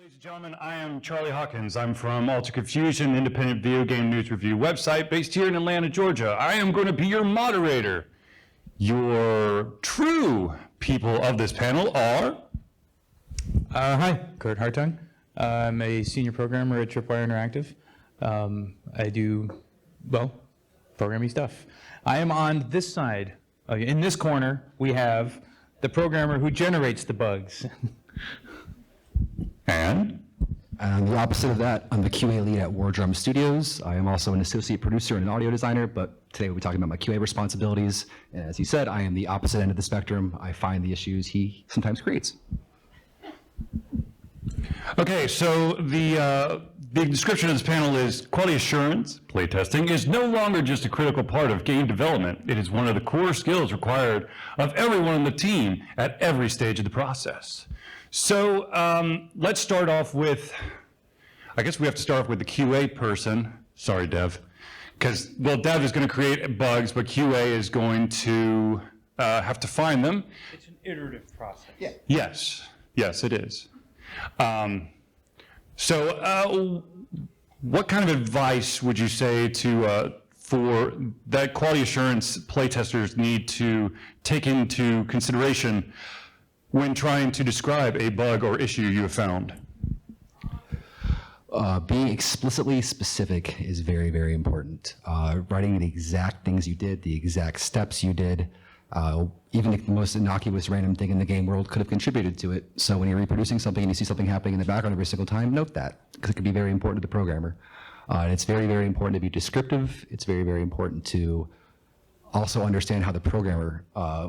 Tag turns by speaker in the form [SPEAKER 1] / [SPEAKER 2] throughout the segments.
[SPEAKER 1] ladies and gentlemen, I am Charlie Hawkins. I'm from Alter Confusion, independent video game news review website based here in Atlanta, Georgia. I am going to be your moderator. Your true people of this panel are...
[SPEAKER 2] Hi, Kurt Hartung. I'm a senior programmer at Tripwire Interactive. I do, well, programming stuff. I am on this side. In this corner, we have the programmer who generates the bugs.
[SPEAKER 1] And
[SPEAKER 3] the opposite of that, I'm the QA lead at Wardrum Studios. I am also an associate producer and an audio designer, but today we'll be talking about my QA responsibilities. And as he said, I am the opposite end of the spectrum. I find the issues he sometimes creates.
[SPEAKER 1] Okay, so the description of this panel is quality assurance, playtesting, is no longer just a critical part of game development. It is one of the core skills required of everyone on the team at every stage of the process. So let's start off with, I guess we have to start off with the QA person. Sorry, Dev. Because, well, Dev is going to create bugs, but QA is going to have to find them.
[SPEAKER 2] It's an iterative process.
[SPEAKER 3] Yeah.
[SPEAKER 1] Yes, it is. So what kind of advice would you say to for that quality assurance playtesters need to take into consideration when trying to describe a bug or issue you have found?
[SPEAKER 3] Being explicitly specific is very, very important. Writing the exact things you did, the exact steps you did, even if the most innocuous random thing in the game world could have contributed to it. So when you're reproducing something and you see something happening in the background every single time, note that, because it can be very important to the programmer. And it's very, very important to be descriptive. It's very, very important to also understand how the programmer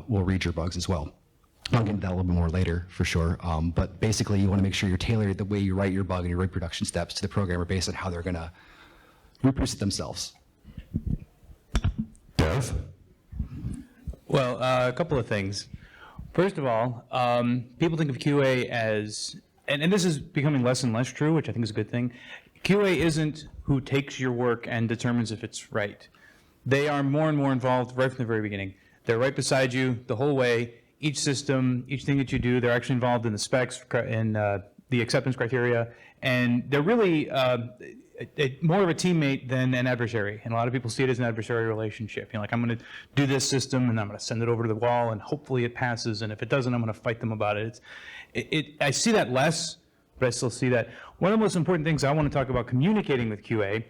[SPEAKER 3] will read your bugs as well. I'll get into that a little bit more later, for sure. But basically, you want to make sure you're tailored the way you write your bug and your reproduction steps to the programmer based on how they're going to reproduce it themselves.
[SPEAKER 1] Dev?
[SPEAKER 2] Well, a couple of things. First of all, people think of QA as, and this is becoming less and less true, which I think is a good thing. QA isn't who takes your work and determines if it's right. They are more and more involved right from the very beginning. They're right beside you the whole way. Each system, each thing that you do, they're actually involved in the specs and the acceptance criteria, and they're really more of a teammate than an adversary. And a lot of people see it as an adversarial relationship. You know, like, I'm going to do this system, and I'm going to send it over to the wall, and hopefully it passes. And if it doesn't, I'm going to fight them about it. I see that less, but I still see that. One of the most important things I want to talk about communicating with QA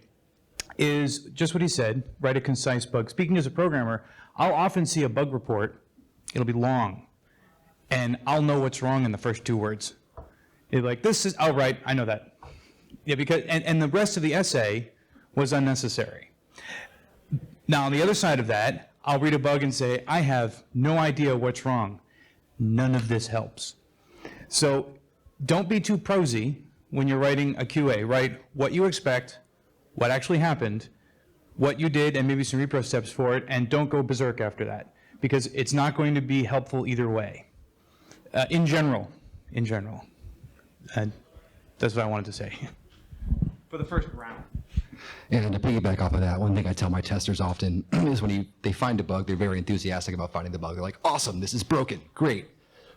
[SPEAKER 2] is just what he said: write a concise bug. Speaking as a programmer, I'll often see a bug report. It'll be long, and I'll know what's wrong in the first 2 words. It's like, this is, oh, right, I know that. Yeah, because, and the rest of the essay was unnecessary. Now, on the other side of that, I'll read a bug and say, I have no idea what's wrong. None of this helps. So don't be too prosy when you're writing a QA. Write what you expect, what actually happened, what you did, and maybe some repro steps for it, and don't go berserk after that, because it's not going to be helpful either way. In general. And that's what I wanted to say. For the first round.
[SPEAKER 3] And to piggyback off of that, one thing I tell my testers often is when they find a bug, they're very enthusiastic about finding the bug. They're like, awesome, this is broken, great.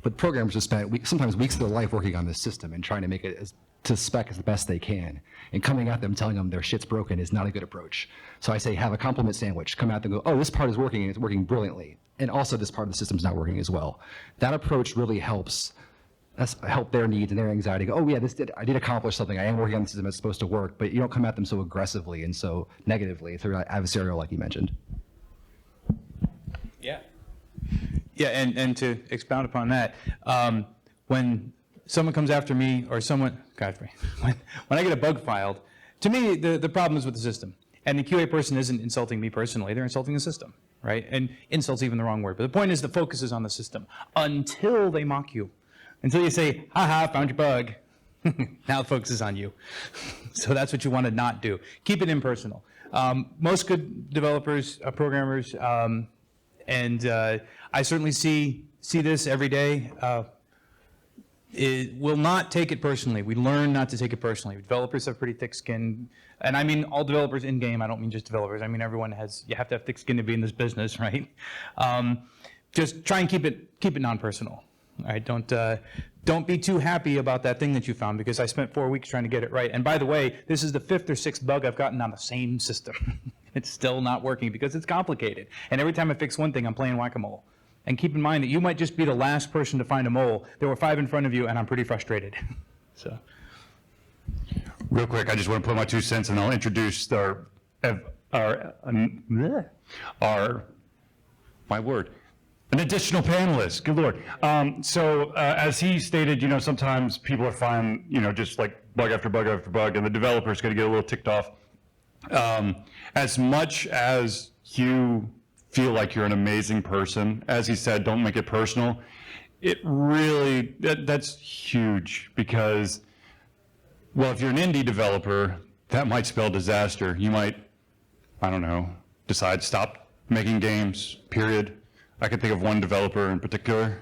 [SPEAKER 3] But programmers have spent sometimes weeks of their life working on this system and trying to make it to spec as the best they can. And coming at them telling them their shit's broken is not a good approach. So I say, have a compliment sandwich. Come at them and go, oh, this part is working and it's working brilliantly. And also this part of the system's not working as well. That approach really helps help their needs and their anxiety. Go, oh yeah, I did accomplish something. I am working on the system that's supposed to work, but you don't come at them so aggressively and so negatively. They're adversarial, like you mentioned.
[SPEAKER 2] Yeah. Yeah, and to expound upon that, when someone comes after me, or someone, when I get a bug filed, to me, the problem is with the system. And the QA person isn't insulting me personally, they're insulting the system, right? And insult's even the wrong word. But the point is, the focus is on the system until they mock you. Until you say, haha, found your bug. Now the focus is on you. So that's what you want to not do. Keep it impersonal. Most good developers, programmers, and I certainly see this every day. It will not take it personally. We learn not to take it personally. Developers have pretty thick skin, and I mean all developers in game. I don't mean just developers. I mean everyone has. You have to have thick skin to be in this business, right? Just try and keep it non-personal. All right, don't be too happy about that thing that you found, because I spent 4 weeks trying to get it right. And by the way, this is the 5th or 6th bug I've gotten on the same system. It's still not working because it's complicated. And every time I fix one thing, I'm playing whack-a-mole. And keep in mind that you might just be the last person to find a mole. There were 5 in front of you, and I'm pretty frustrated. So,
[SPEAKER 1] Real quick, I just want to put my 2 cents, and I'll introduce an additional panelist. Good Lord. As he stated, sometimes people are finding, just like bug after bug after bug, and the developer's going to get a little ticked off. As much as you feel like you're an amazing person, as he said, don't make it personal. It really, that's huge, because, well, if you're an indie developer, that might spell disaster. You might, I don't know, decide stop making games, period. I can think of one developer in particular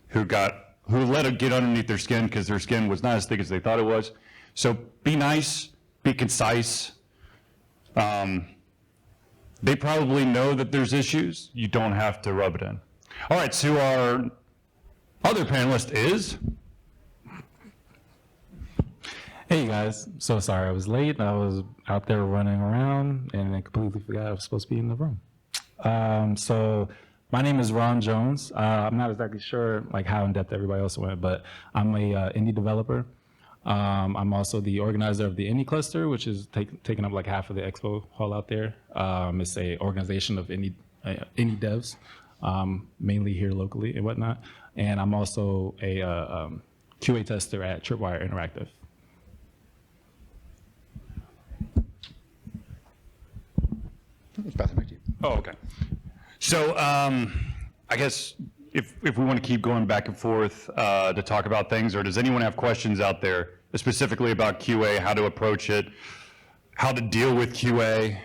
[SPEAKER 1] who let it get underneath their skin because their skin was not as thick as they thought it was. So be nice, be concise. They probably know that there's issues. You don't have to rub it in. All right, so our other panelist is...
[SPEAKER 4] Hey guys, so sorry I was late. I was out there running around and I completely forgot I was supposed to be in the room. So my name is Ron Jones. I'm not exactly sure like how in depth everybody else went, but I'm a indie developer. I'm also the organizer of the Indie Cluster, which is taking up like half of the expo hall out there. It's a organization of indie devs, mainly here locally and whatnot. And I'm also a QA tester at Tripwire Interactive.
[SPEAKER 1] Oh, okay. So I guess if we want to keep going back and forth to talk about things, or does anyone have questions out there specifically about QA, how to approach it, how to deal with QA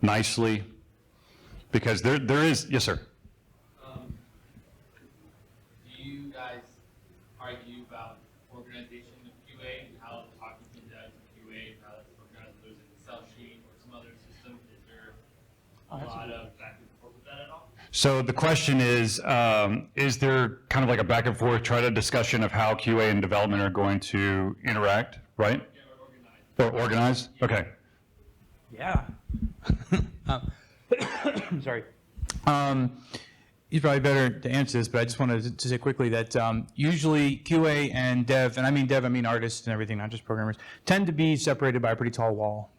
[SPEAKER 1] nicely? Because there is, yes, sir.
[SPEAKER 5] Do you guys argue about organization of QA and how Hawkins does QA and how that's organized? There's an Excel sheet or some other system. Is there a lot of back and forth with that at all?
[SPEAKER 1] So the question is there kind of like a back and forth, try to discussion of how QA and development are going to interact, right?
[SPEAKER 5] Yeah, or organized.
[SPEAKER 1] Or organize? Okay.
[SPEAKER 2] yeah. Sorry. He's probably better to answer this, but I just wanted to say quickly that usually QA and dev, and I mean dev, I mean artists and everything, not just programmers, tend to be separated by a pretty tall wall,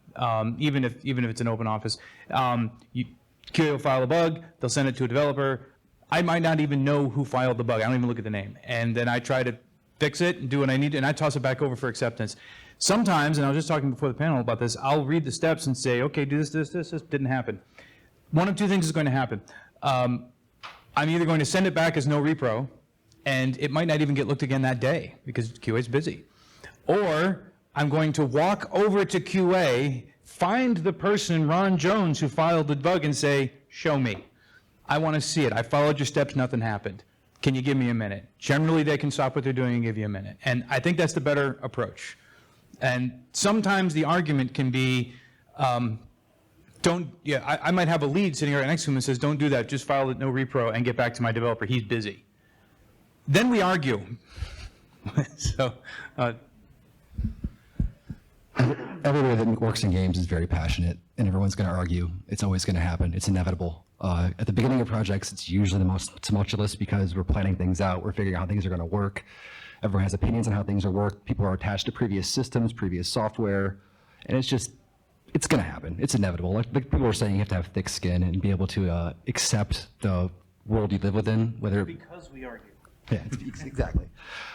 [SPEAKER 2] even if it's an open office. QA will file a bug, they'll send it to a developer. I might not even know who filed the bug. I don't even look at the name. And then I try to fix it and do what I need to, and I toss it back over for acceptance. Sometimes, and I was just talking before the panel about this, I'll read the steps and say, okay, do this, didn't happen. One of two things is going to happen. I'm either going to send it back as no repro, and it might not even get looked again that day because QA is busy. Or I'm going to walk over to QA, find the person, Ron Jones, who filed the bug and say, show me. I want to see it. I followed your steps, nothing happened. Can you give me a minute? Generally, they can stop what they're doing and give you a minute. And I think that's the better approach. And sometimes the argument can be, I might have a lead sitting right next to him and says, don't do that, just file it no repro and get back to my developer, he's busy. Then we argue. So,
[SPEAKER 3] Everybody that works in games is very passionate, and everyone's going to argue. It's always going to happen. It's inevitable. At the beginning of projects, it's usually the most tumultuous because we're planning things out. We're figuring out how things are going to work. Everyone has opinions on how things are worked. People are attached to previous systems, previous software, and it's going to happen. It's inevitable. Like people were saying, you have to have thick skin and be able to accept the world you live within, whether
[SPEAKER 2] because we argue.
[SPEAKER 3] Yeah, exactly.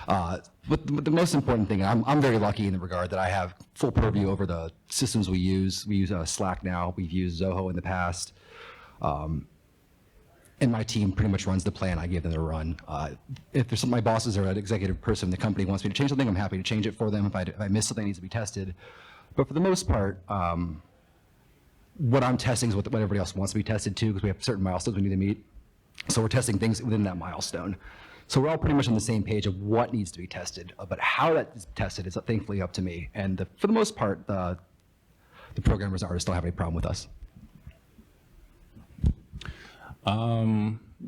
[SPEAKER 3] But the most important thing, I'm very lucky in the regard that I have full purview over the systems we use. We use Slack now. We've used Zoho in the past. And my team pretty much runs the plan. I give them the run. If there's my bosses or an executive person in the company wants me to change something, I'm happy to change it for them. If I miss something that needs to be tested. But for the most part, what I'm testing is what everybody else wants to be tested too, because we have certain milestones we need to meet. So we're testing things within that milestone. So we're all pretty much on the same page of what needs to be tested, but how that is tested is thankfully up to me. And for the most part, the programmers and artists don't have any problem with us.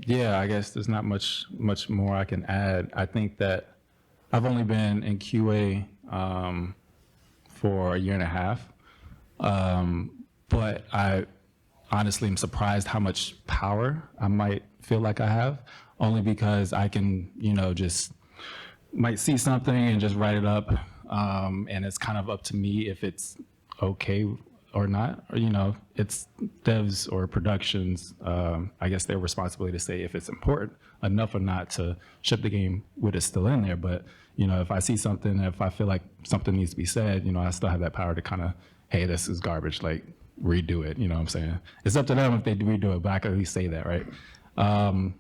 [SPEAKER 4] Yeah, I guess there's not much more I can add. I think that I've only been in QA for a year and a half, but I honestly am surprised how much power I might feel like I have, only because I can, just might see something and just write it up, and it's kind of up to me if it's okay or not. Or, it's devs or productions, I guess their responsibility to say if it's important enough or not to ship the game with it still in there. But, if I see something, if I feel like something needs to be said, I still have that power to kind of, hey, this is garbage, like redo it, you know what I'm saying? It's up to them if they do redo it, but I can at least say that, right? I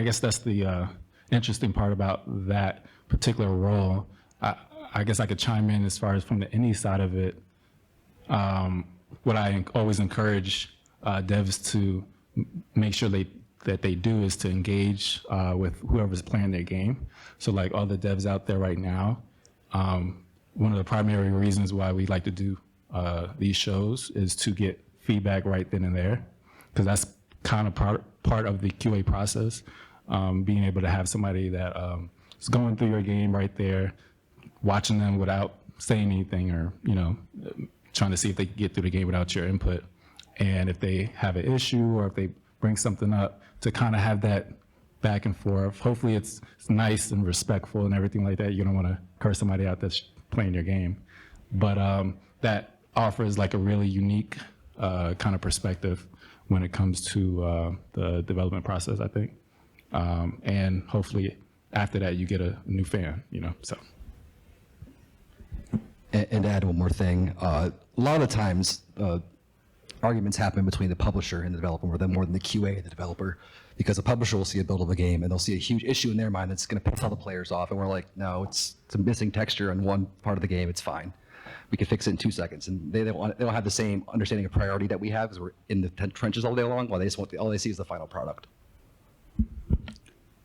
[SPEAKER 4] guess that's the interesting part about that particular role. I guess I could chime in as far as from the indie side of it. What I always encourage devs to make sure that they do is to engage with whoever's playing their game. So like all the devs out there right now, one of the primary reasons why we like to do these shows is to get feedback right then and there, because that's kind of part of the QA process, being able to have somebody that is going through your game right there, watching them without saying anything, or trying to see if they can get through the game without your input. And if they have an issue or if they bring something up, to kind of have that back and forth. Hopefully it's nice and respectful and everything like that. You don't want to curse somebody out that's playing your game. But that offers like a really unique kind of perspective when it comes to the development process, I think. And hopefully after that you get a new fan, so.
[SPEAKER 3] And to add one more thing, a lot of the times arguments happen between the publisher and the developer more than the QA and the developer, because the publisher will see a build of a game and they'll see a huge issue in their mind that's going to piss all the players off, and we're like, no, it's a missing texture on one part of the game, it's fine. We can fix it in 2 seconds. And they don't have the same understanding of priority that we have, because we're in the trenches all day long, while they just all they see is the final product.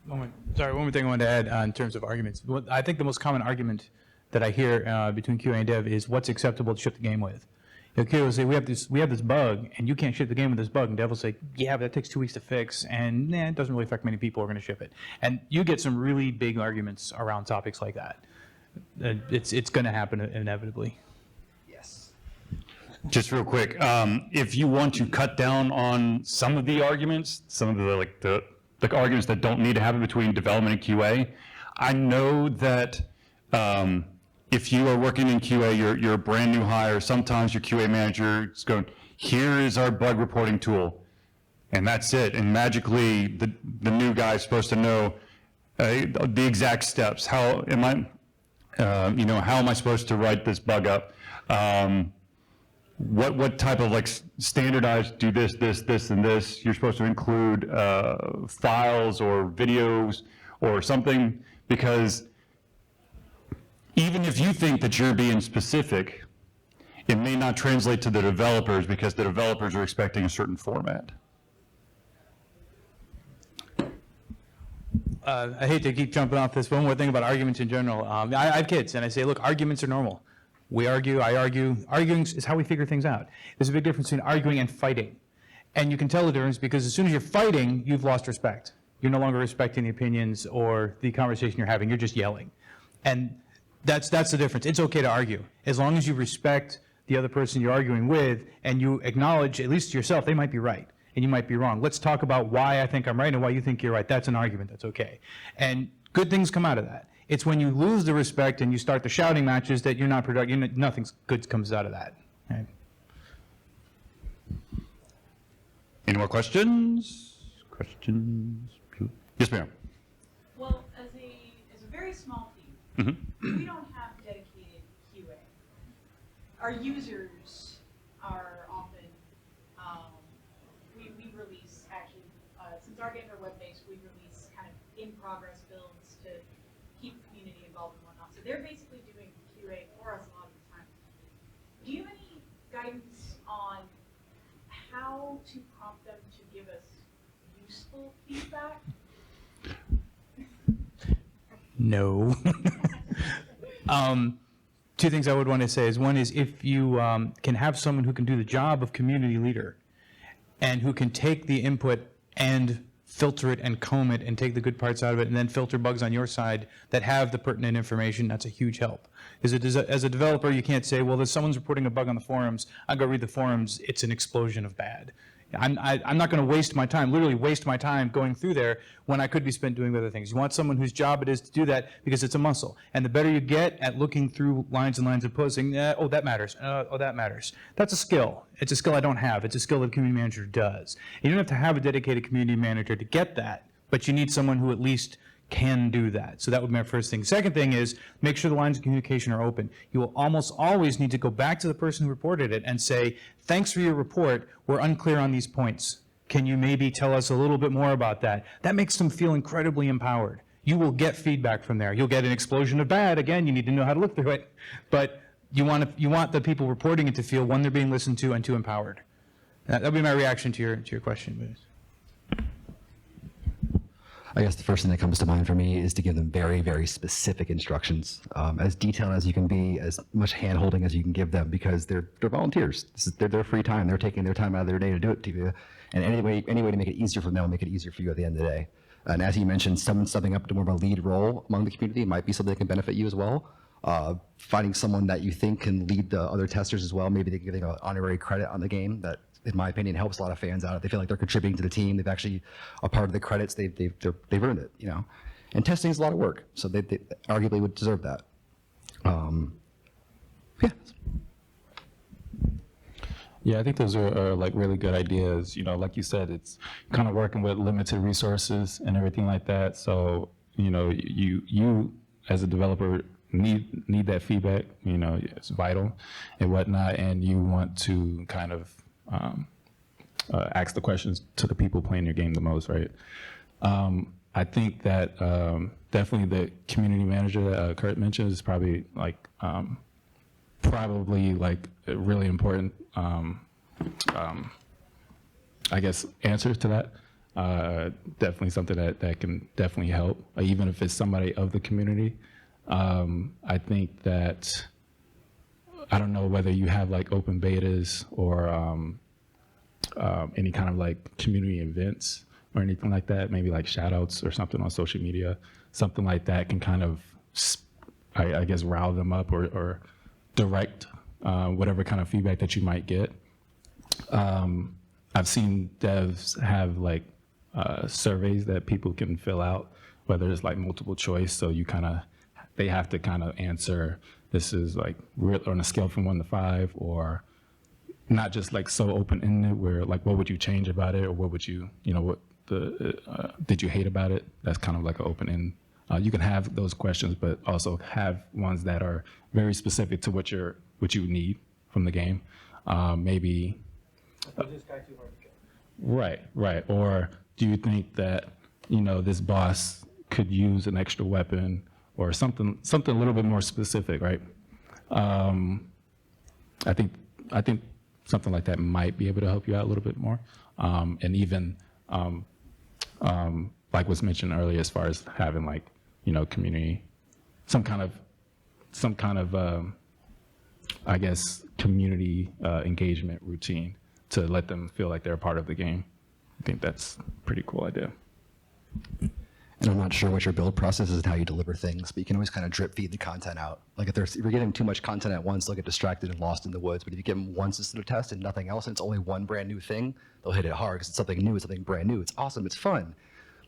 [SPEAKER 2] One more thing I wanted to add in terms of arguments. I think the most common argument that I hear between QA and dev is what's acceptable to ship the game with. QA will say, we have this bug, and you can't ship the game with this bug. And dev will say, yeah, but that takes 2 weeks to fix, and it doesn't really affect many people who are going to ship it. And you get some really big arguments around topics like that. It's going to happen inevitably.
[SPEAKER 3] Yes.
[SPEAKER 1] Just real quick, if you want to cut down on some of the arguments, some of the arguments that don't need to happen between development and QA, I know that if you are working in QA, you're a brand new hire, sometimes your QA manager is going, here is our bug reporting tool, and that's it. And magically, the new guy is supposed to know the exact steps. How am I supposed to write this bug up? What type of standardized do this, and this? You're supposed to include files or videos or something, because even if you think that you're being specific, it may not translate to the developers, because the developers are expecting a certain format.
[SPEAKER 2] I hate to keep jumping off this. One more thing about arguments in general. I have kids, and I say, look, arguments are normal. We argue, I argue. Arguing is how we figure things out. There's a big difference between arguing and fighting. And you can tell the difference because as soon as you're fighting, you've lost respect. You're no longer respecting the opinions or the conversation you're having. You're just yelling. And that's the difference. It's okay to argue, as long as you respect the other person you're arguing with and you acknowledge, at least to yourself, they might be right and you might be wrong. Let's talk about why I think I'm right and why you think you're right. That's an argument. That's okay. And good things come out of that. It's when you lose the respect and you start the shouting matches that you're not productive. Nothing good comes out of that. Right?
[SPEAKER 1] Any more questions? Yes, ma'am.
[SPEAKER 6] Well, as a very small team, we don't have dedicated QA. Our users are often, we release actually, since our games are web-based, we release kind of in-progress builds to keep the community involved and whatnot. So they're basically doing QA for us a lot of the time. Do you have any guidance on how to prompt them to give us useful feedback?
[SPEAKER 2] No. Two things I would want to say is, one is if you can have someone who can do the job of community leader and who can take the input and filter it and comb it and take the good parts out of it and then filter bugs on your side that have the pertinent information. That's a huge help. As a developer, you can't say, well, if someone's reporting a bug on the forums, I go read the forums, it's an explosion of bad. I'm not going to waste my time, literally waste my time going through there when I could be spent doing other things. You want someone whose job it is to do that because it's a muscle. And the better you get at looking through lines and lines of posting, oh, that matters. Oh, that matters. That's a skill. It's a skill I don't have. It's a skill that a community manager does. You don't have to have a dedicated community manager to get that, but you need someone who at least can do that. So that would be my first thing. Second thing is make sure the lines of communication are open. You will almost always need to go back to the person who reported it and say, thanks for your report. We're unclear on these points. Can you maybe tell us a little bit more about that? That makes them feel incredibly empowered. You will get feedback from there. You'll get an explosion of bad. Again, you need to know how to look through it. But you want the people reporting it to feel, one, they're being listened to, and two, empowered. That would be my reaction to your question.
[SPEAKER 3] I guess the first thing that comes to mind for me is to give them very, very specific instructions, as detailed as you can be, as much hand-holding as you can give them, because they're volunteers. This is their free time. They're taking their time out of their day to do it to you. And any way to make it easier for them will make it easier for you at the end of the day. And as you mentioned, stepping up to more of a lead role among the community might be something that can benefit you as well. Finding someone that you think can lead the other testers as well. Maybe they're giving an honorary credit on the game that, in my opinion, helps a lot of fans out. They feel like they're contributing to the team. They've actually a part of the credits. They've earned it, you know. And testing is a lot of work, so they arguably would deserve that. Yeah.
[SPEAKER 4] Yeah, I think those are like really good ideas. You know, like you said, it's kind of working with limited resources and everything like that. So, you know, you as a developer need that feedback. You know, it's vital and whatnot, and you want to kind of ask the questions to the people playing your game the most, right? I think that definitely the community manager that Kurt mentioned is probably like a really important, I guess, answer to that. Definitely something that can definitely help, even if it's somebody of the community. I think that, I don't know whether you have like open betas or any kind of like community events or anything like that, maybe like shout outs or something on social media, something like that can kind of, I guess, rile them up or direct whatever kind of feedback that you might get. I've seen devs have like surveys that people can fill out, whether it's like multiple choice, so they have to kind of answer, this is like on a scale from 1 to 5, or not just like so open-ended where like, what would you change about it, or what would you what did you hate about it? That's kind of like an open-end. You can have those questions, but also have ones that are very specific to what you need from the game. Maybe. This guy too hard to kill. Right. Or do you think that this boss could use an extra weapon or something a little bit more specific, right? I think something like that might be able to help you out a little bit more, and even like was mentioned earlier, as far as having like community, some kind of I guess community engagement routine to let them feel like they're a part of the game. I think that's a pretty cool idea.
[SPEAKER 3] And I'm not sure what your build process is and how you deliver things, but you can always kind of drip feed the content out. Like if you're getting too much content at once, they'll get distracted and lost in the woods. But if you give them one system to test and nothing else, and it's only one brand new thing, they'll hit it hard because it's something new, it's something brand new. It's awesome, it's fun.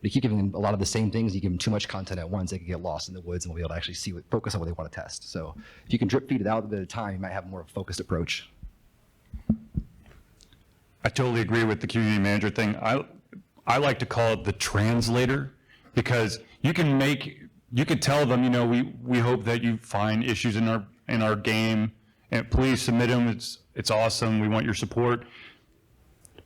[SPEAKER 3] But you keep giving them a lot of the same things, you give them too much content at once, they can get lost in the woods and won't be able to actually focus on what they want to test. So if you can drip feed it out a bit at a time, you might have more of a focused approach.
[SPEAKER 1] I totally agree with the community manager thing. I like to call it the translator, because you could tell them, we hope that you find issues in our game, and please submit them. It's awesome. We want your support.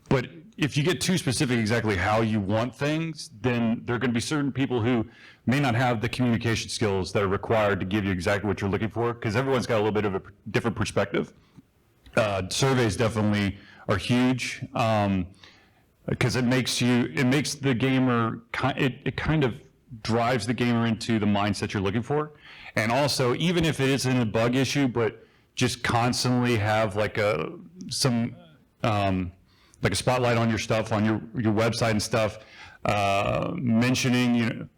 [SPEAKER 1] But if you get too specific exactly how you want things, then there are going to be certain people who may not have the communication skills that are required to give you exactly what you're looking for, because everyone's got a little bit of a different perspective. Surveys definitely are huge, because it makes the gamer, it kind of drives the gamer into the mindset you're looking for. And also, even if it isn't a bug issue, but just constantly have like like a spotlight on your stuff, on your website and stuff, mentioning,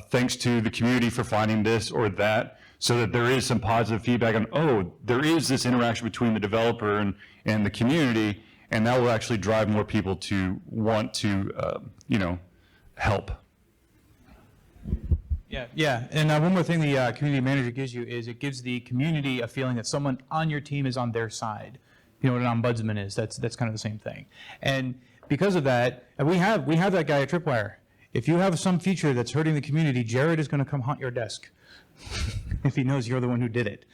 [SPEAKER 1] thanks to the community for finding this or that, so that there is some positive feedback on, oh, there is this interaction between the developer and the community, and that will actually drive more people to want to, help.
[SPEAKER 2] Yeah. And one more thing the community manager gives you is it gives the community a feeling that someone on your team is on their side. You know what an ombudsman is? That's kind of the same thing. And because of that, and we have that guy at Tripwire. If you have some feature that's hurting the community, Jared is going to come haunt your desk if he knows you're the one who did it.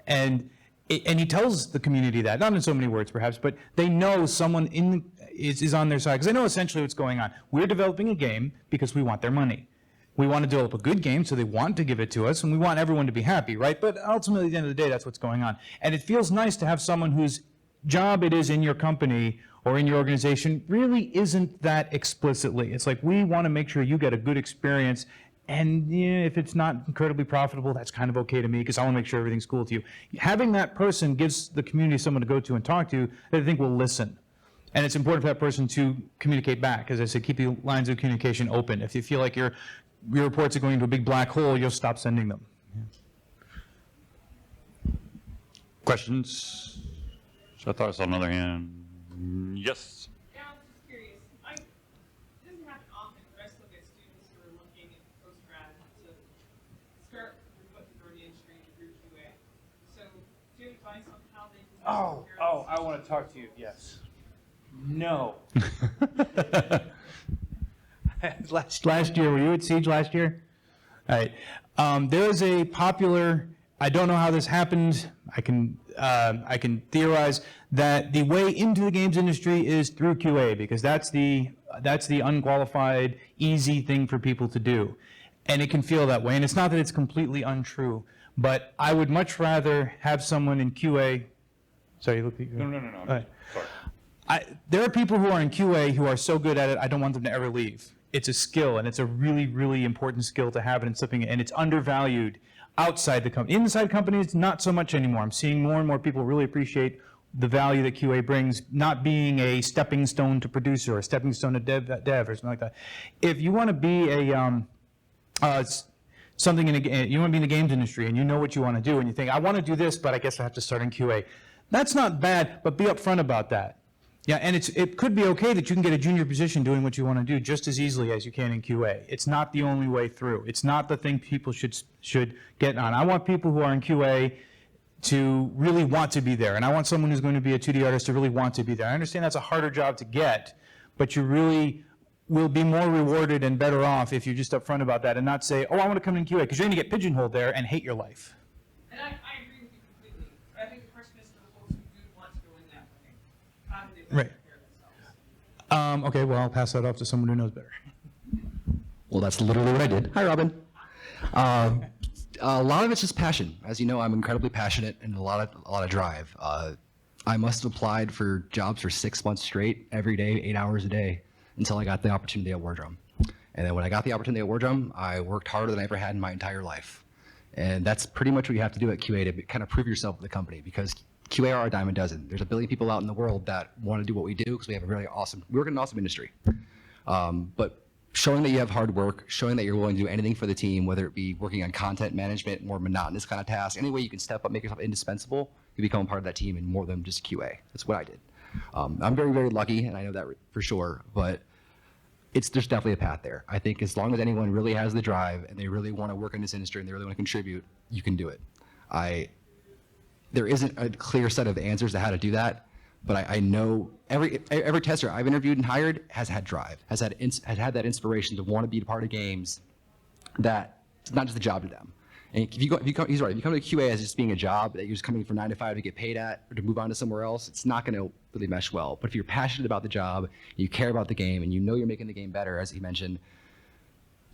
[SPEAKER 2] And he tells the community that, not in so many words perhaps, but they know someone is on their side, because they know essentially what's going on. We're developing a game because we want their money. We want to develop a good game, so they want to give it to us, and we want everyone to be happy, right? But ultimately, at the end of the day, that's what's going on. And it feels nice to have someone whose job it is in your company or in your organization really isn't that explicitly. It's like, we want to make sure you get a good experience, and if it's not incredibly profitable, that's kind of okay to me, because I want to make sure everything's cool with you. Having that person gives the community someone to go to and talk to that I think will listen. And it's important for that person to communicate back. As I said, keep the lines of communication open. If you feel like your reports are going into a big black hole, you'll stop sending them.
[SPEAKER 1] Questions? So I thought I saw another hand. Yes.
[SPEAKER 7] Yeah, I was just curious. It doesn't happen often, but I still get students who are looking at post-grad to start their foot in the industry through QA. So, do you have advice on how they can
[SPEAKER 2] I want to talk to you. Yes. No. Last year, were you at Siege last year? All right. There is a popular, I don't know how this happened. I can theorize that the way into the games industry is through QA, because that's the unqualified, easy thing for people to do. And it can feel that way. And it's not that it's completely untrue, but I would much rather have someone in QA. Sorry, you look at
[SPEAKER 1] No.
[SPEAKER 2] All right.
[SPEAKER 1] Sorry.
[SPEAKER 2] There are people who are in QA who are so good at it, I don't want them to ever leave. It's a skill, and it's a really, really important skill to have, and it's undervalued outside the company. Inside companies, not so much anymore. I'm seeing more and more people really appreciate the value that QA brings, not being a stepping stone to producer or a stepping stone to dev or something like that. If you want to be you want to be in the games industry, and you know what you want to do, and you think, I want to do this, but I guess I have to start in QA. That's not bad, but be upfront about that. Yeah, and it could be okay that you can get a junior position doing what you want to do just as easily as you can in QA. It's not the only way through. It's not the thing people should get on. I want people who are in QA to really want to be there, and I want someone who's going to be a 2D artist to really want to be there. I understand that's a harder job to get, but you really will be more rewarded and better off if you're just upfront about that and not say, oh, I want to come in QA, because you're going to get pigeonholed there and hate your life.
[SPEAKER 7] And I agree with you completely. But I think the question is for the folks who do want to go in that way. How do they
[SPEAKER 2] Right.
[SPEAKER 7] prepare themselves?
[SPEAKER 2] Okay, well, I'll pass that off to someone who knows better.
[SPEAKER 3] Well, that's literally what I did. Hi, Robin. A lot of it's just passion. As you know, I'm incredibly passionate and a lot of drive. I must have applied for jobs for 6 months straight, every day, 8 hours a day, until I got the opportunity at Wardrum. And then when I got the opportunity at Wardrum, I worked harder than I ever had in my entire life. And that's pretty much what you have to do at QA to kind of prove yourself with the company, because QA are a dime a dozen. There's a billion people out in the world that want to do what we do because we work in an awesome industry. But showing that you have hard work, showing that you're willing to do anything for the team, whether it be working on content management, more monotonous kind of tasks, any way you can step up, make yourself indispensable, you become a part of that team and more than just QA. That's what I did. I'm very, very lucky, and I know that for sure, but there's definitely a path there. I think as long as anyone really has the drive and they really want to work in this industry and they really want to contribute, you can do it. There isn't a clear set of answers to how to do that, but I know every tester I've interviewed and hired has had drive, has had that inspiration to want to be a part of games. That it's not just a job to them. And he's right. If you come to QA as just being a job that you're just coming from 9 to 5 to get paid at or to move on to somewhere else, it's not going to really mesh well. But if you're passionate about the job, you care about the game, and you know you're making the game better, as he mentioned,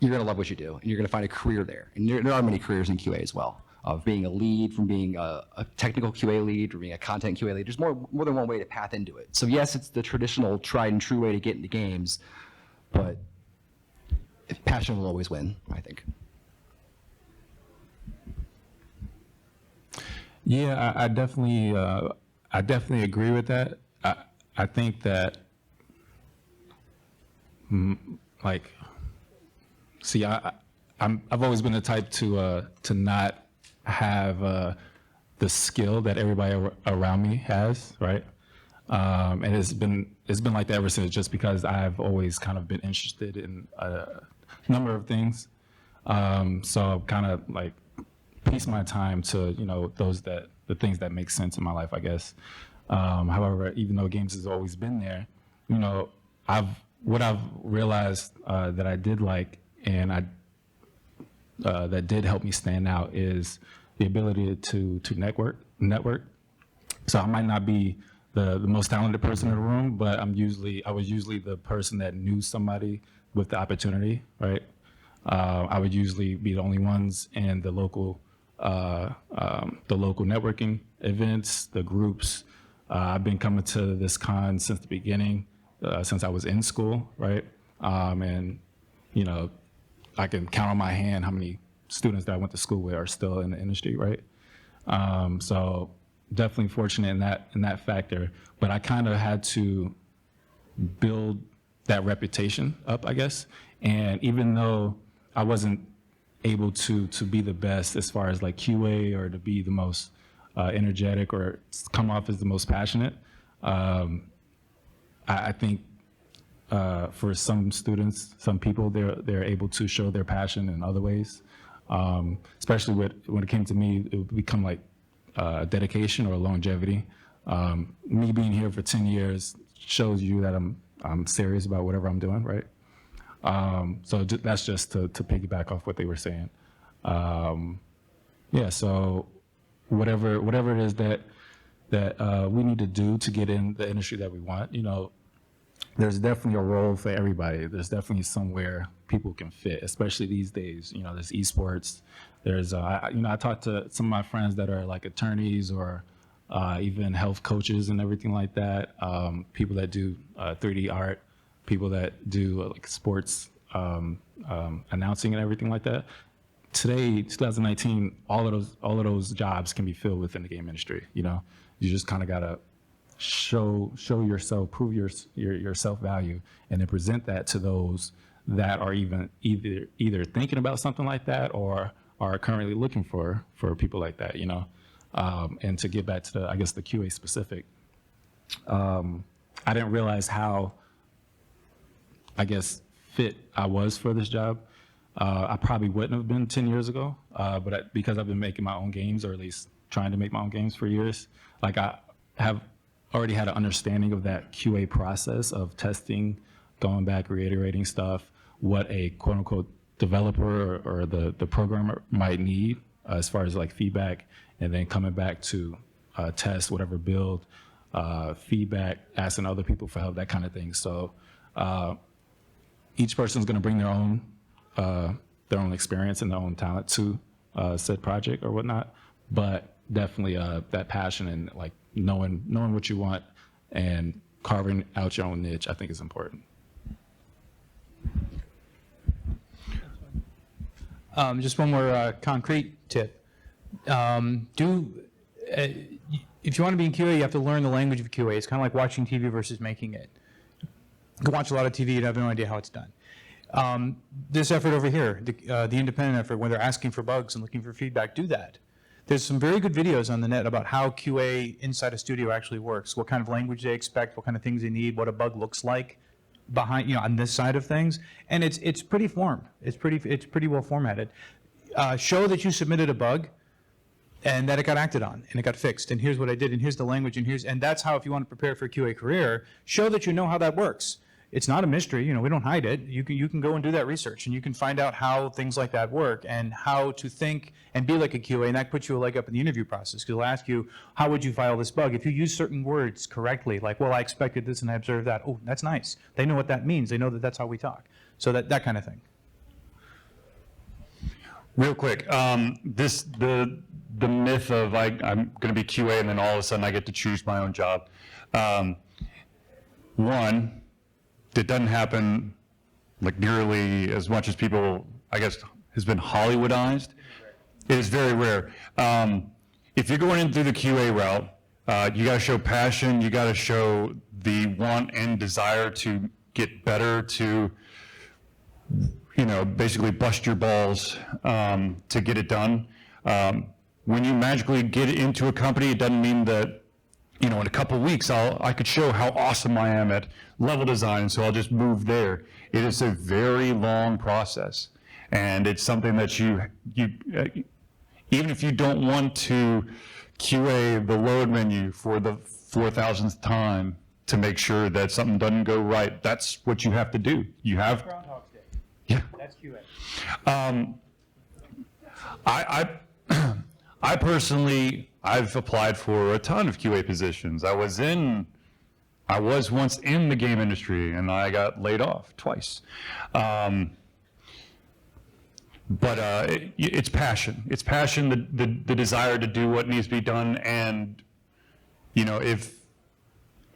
[SPEAKER 3] you're going to love what you do, and you're going to find a career there. And there are many careers in QA as well. Of being a lead, from being a technical QA lead, or being a content QA lead. There's more than one way to path into it. So yes, it's the traditional tried and true way to get into games, but passion will always win, I think.
[SPEAKER 4] Yeah, I definitely agree with that. I think that like, see, I've always been the type to not have the skill that everybody around me has, right? And it's been like that ever since, just because I've always kind of been interested in a number of things. So I've kind of like piece my time to, the things that make sense in my life, I guess. However, even though games has always been there, what I've realized that I did like, and that did help me stand out, is the ability to network. So I might not be the most talented person in the room, but I was usually the person that knew somebody with the opportunity, right? I would usually be the only ones in the local networking events, the groups. I've been coming to this con since the beginning, since I was in school, right? And I can count on my hand how many students that I went to school with are still in the industry, right? So definitely fortunate in that factor, but I kind of had to build that reputation up, I guess. And even though I wasn't able to be the best as far as like QA, or to be the most energetic, or come off as the most passionate, I think for some students, some people, they're able to show their passion in other ways. Especially when it came to me, it would become like dedication or longevity. Me being here for 10 years shows you that I'm serious about whatever I'm doing, right? So that's just to piggyback off what they were saying. Yeah, so whatever it is that we need to do to get in the industry that we want, there's definitely a role for everybody. There's definitely somewhere people can fit, especially these days. There's esports. There's, I talk to some of my friends that are like attorneys, or even health coaches and everything like that. People that do 3D art, people that do like sports announcing and everything like that. Today, 2019, all of those jobs can be filled within the game industry. You just kind of gotta show yourself, prove your self-value, and then present that to those that are either thinking about something like that, or are currently looking for people like that, and to get back to the QA specific, I didn't realize how, fit I was for this job. I probably wouldn't have been 10 years ago, but because I've been making my own games, or at least trying to make my own games for years, like I have already had an understanding of that QA process of testing, going back, reiterating stuff, what a quote unquote developer or the programmer might need as far as like feedback, and then coming back to test whatever build, feedback, asking other people for help, that kind of thing. So each person's gonna bring their own experience and their own talent to said project or whatnot, but definitely that passion and like knowing what you want and carving out your own niche, I think is important.
[SPEAKER 2] Just one more concrete tip. If you want to be in QA, you have to learn the language of QA. It's kind of like watching TV versus making it. You can watch a lot of TV and have no idea how it's done. This effort over here, the independent effort, when they're asking for bugs and looking for feedback, do that. There's some very good videos on the net about how QA inside a studio actually works, what kind of language they expect, what kind of things they need, what a bug looks like behind, on this side of things. And it's pretty formed. It's pretty well formatted. Show that you submitted a bug and that it got acted on and it got fixed. And here's what I did, and here's the language, and that's how, if you want to prepare for a QA career, show that you know how that works. It's not a mystery, we don't hide it. You can go and do that research, and you can find out how things like that work and how to think and be like a QA, and that puts you a leg up in the interview process, because they'll ask you, how would you file this bug? If you use certain words correctly, like, well, I expected this and I observed that. Oh, that's nice. They know what that means. They know that that's how we talk. So that kind of thing.
[SPEAKER 1] Real quick, the myth of I'm going to be QA and then all of a sudden I get to choose my own job. One, it doesn't happen like nearly as much as people, has been Hollywoodized. It is very rare. If you're going in through the QA route, you got to show passion. You got to show the want and desire to get better, to, basically bust your balls to get it done. When you magically get into a company, it doesn't mean that, in a couple weeks, I could show how awesome I am at level design, so I'll just move there. It is a very long process, and it's something that you even if you don't want to QA the load menu for the 4,000th time to make sure that something doesn't go right, that's what you have to do. You have.
[SPEAKER 2] Groundhog's Day.
[SPEAKER 1] Yeah.
[SPEAKER 2] That's QA.
[SPEAKER 1] I personally, I've applied for a ton of QA positions. I was once in the game industry, and I got laid off twice. But it's passion. It's passion, the desire to do what needs to be done, and if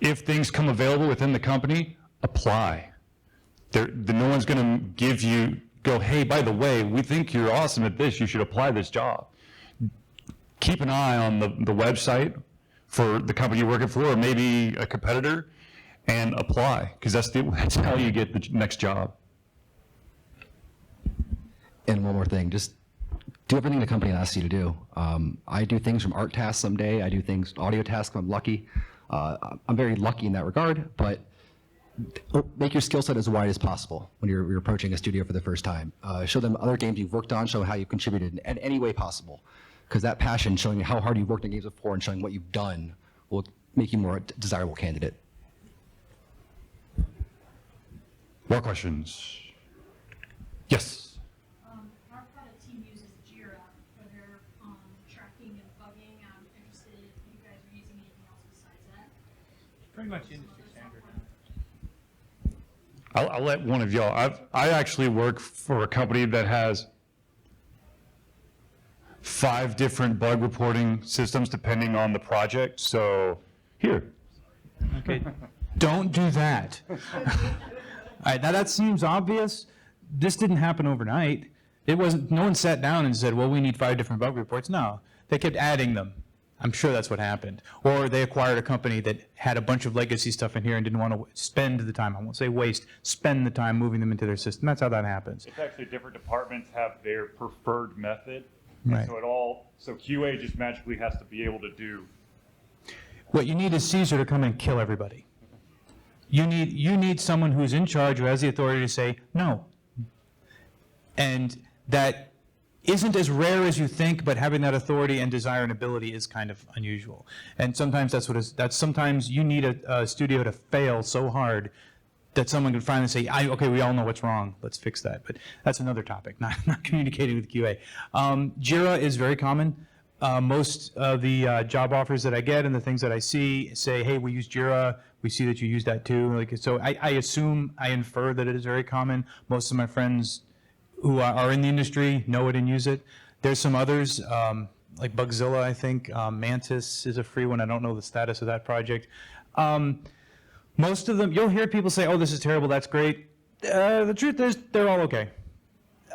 [SPEAKER 1] things come available within the company, apply. No one's going to go, hey, by the way, we think you're awesome at this. You should apply this job. Keep an eye on the website for the company you're working for, or maybe a competitor, and apply, because that's how you get the next job.
[SPEAKER 3] And one more thing, just do everything the company asks you to do. I do things from art tasks someday. I do things, audio tasks if I'm lucky. I'm very lucky in that regard, but make your skill set as wide as possible when you're approaching a studio for the first time. Show them other games you've worked on, show how you've contributed in any way possible. Because that passion, showing how hard you've worked in games before and showing what you've done, will make you more a desirable candidate.
[SPEAKER 1] More questions? Yes.
[SPEAKER 8] Our product team uses Jira for their tracking and bugging. I'm interested if you guys are using anything else besides that.
[SPEAKER 2] Pretty much industry standard.
[SPEAKER 1] I'll let one of y'all. I actually work for a company that has 5 different bug reporting systems depending on the project. So here.
[SPEAKER 2] Okay, don't do that. All right, now that seems obvious. This didn't happen overnight. No one sat down and said, well, we need 5 different bug reports. No, they kept adding them. I'm sure that's what happened. Or they acquired a company that had a bunch of legacy stuff in here and didn't want to spend the time, I won't say waste, spend the time moving them into their system. That's how that happens.
[SPEAKER 9] It's actually different departments have their preferred method. And
[SPEAKER 2] Right.
[SPEAKER 9] so QA just magically has to be able to do.
[SPEAKER 2] What you need is Caesar to come and kill everybody. You need someone who's in charge, who has the authority to say no. And that isn't as rare as you think, but having that authority and desire and ability is kind of unusual. And sometimes sometimes you need a studio to fail so hard that someone can finally say, okay, we all know what's wrong, let's fix that. But that's another topic, not communicating with QA. Jira is very common. Most of the job offers that I get and the things that I see say, hey, we use Jira, we see that you use that too. So I infer that it is very common. Most of my friends who are in the industry know it and use it. There's some others, like Bugzilla, I think. Mantis is a free one. I don't know the status of that project. Most of them, you'll hear people say, oh, this is terrible, that's great. The truth is, they're all okay.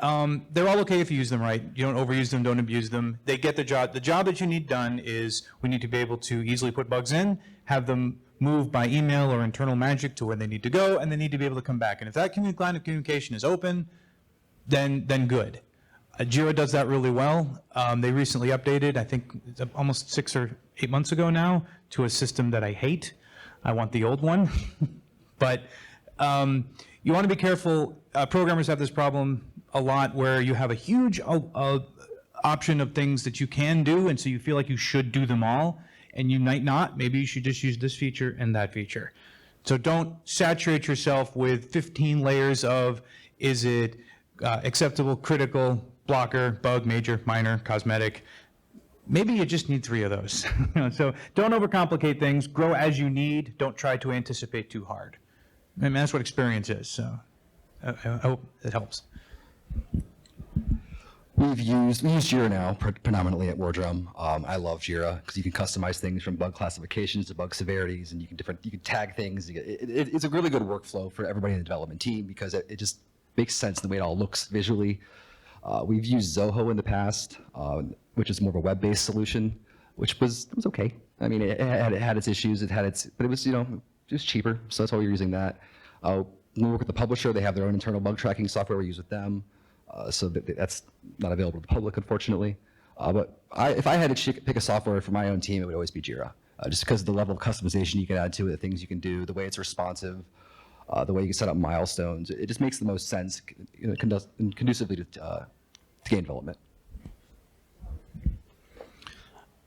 [SPEAKER 2] They're all okay if you use them right. You don't overuse them, don't abuse them. They get the job. The job that you need done is we need to be able to easily put bugs in, have them move by email or internal magic to where they need to go, and they need to be able to come back. And if that line of communication is open, then good. Jira does that really well. They recently updated, I think it's almost 6 or 8 months ago now, to a system that I hate. I want the old one. But you want to be careful. Programmers have this problem a lot where you have a huge option of things that you can do, and so you feel like you should do them all, and you might not. Maybe you should just use this feature and that feature. So don't saturate yourself with 15 layers of, is it acceptable, critical, blocker, bug, major, minor, cosmetic. Maybe you just need 3 of those. So don't overcomplicate things. Grow as you need. Don't try to anticipate too hard. I mean, that's what experience is. So I hope it helps.
[SPEAKER 3] We use Jira now predominantly at Wardrum. I love Jira because you can customize things from bug classifications to bug severities, and you can tag things. It's a really good workflow for everybody in the development team because it just makes sense the way it all looks visually. We've used Zoho in the past, which is more of a web-based solution, which was okay. I mean, it had its issues, but it was just cheaper, so that's why we're using that. when we work with the publisher, they have their own internal bug tracking software we use with them. So that's not available to the public, unfortunately. But if I had to pick a software for my own team, it would always be Jira. Just because of the level of customization you can add to it, the things you can do, the way it's responsive, the way you can set up milestones. It just makes the most sense, conducively to game development.